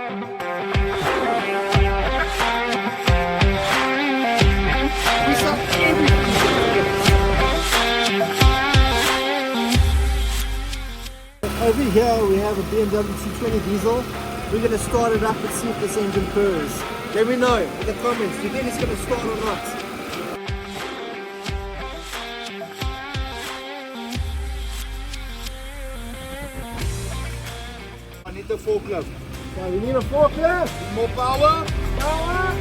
We sell everything. Over here we have a BMW F22 diesel. We're going to start it up and see if this engine purrs. Let me know in the comments, do you think it's going to start or not? I need the forklift. Yeah, we need a forklift. More power. Power.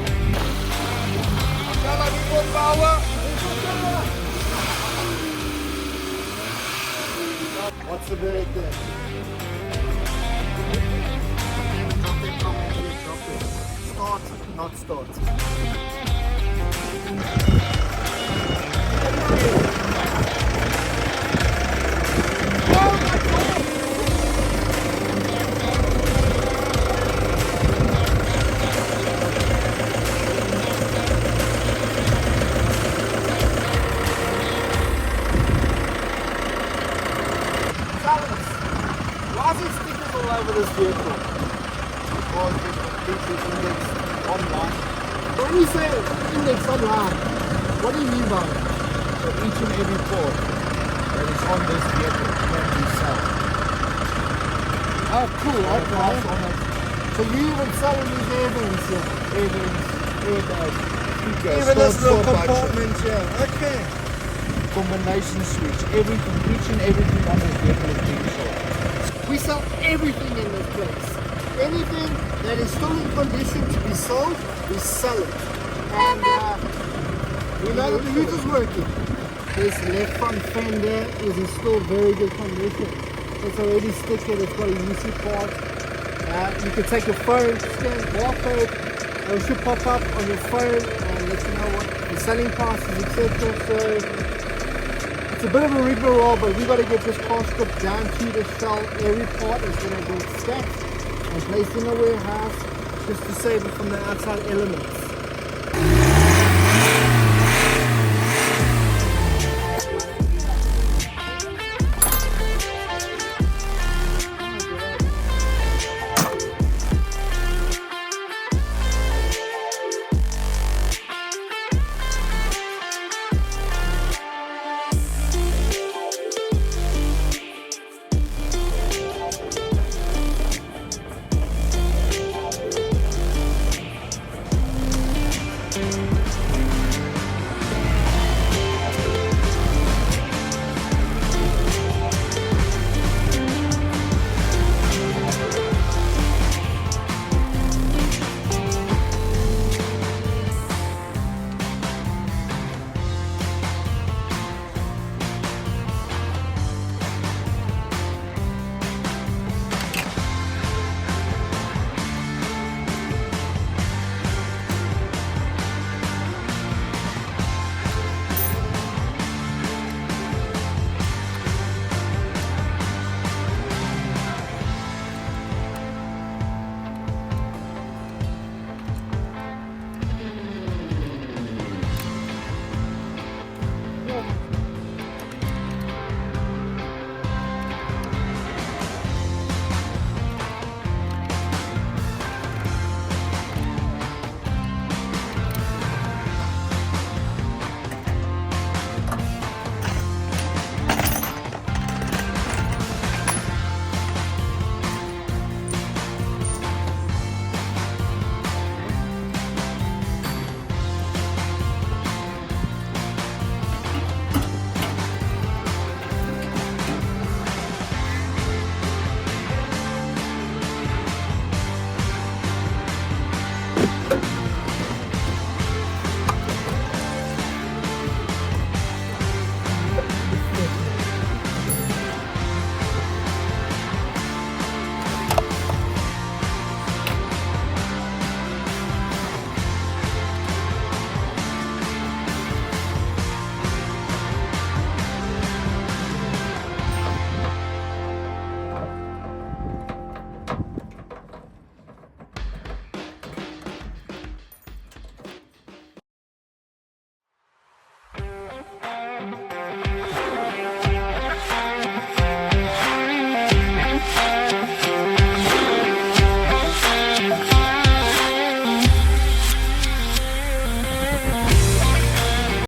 I need more power. What's the verdict there? Start, not start. Why is it stickers all over this vehicle? Because it's completely indexed online. When you say index online, what do you mean by it? So each and every part that is on this vehicle can be sold. Oh, cool, okay. On it. So you even selling these air vents here? Air vents, airbags, speakers, Even this little start compartment here. Okay. combination switch, everything, each and everything on this vehicle is being sold. We sell everything in this place. Anything that is still in condition to be sold, we sell it. And we know that the hood is working. This left front fender is in still very good condition. It's already stickered, it's got a UC part. You can take your phone, scan barcode, and it should pop up on your phone and let you know what the selling price is, etc. So it's a bit of a rigmarole, but we got to get this car stripped down to the shell. Every part is going to be stacked and placed in a warehouse just to save it from the outside elements.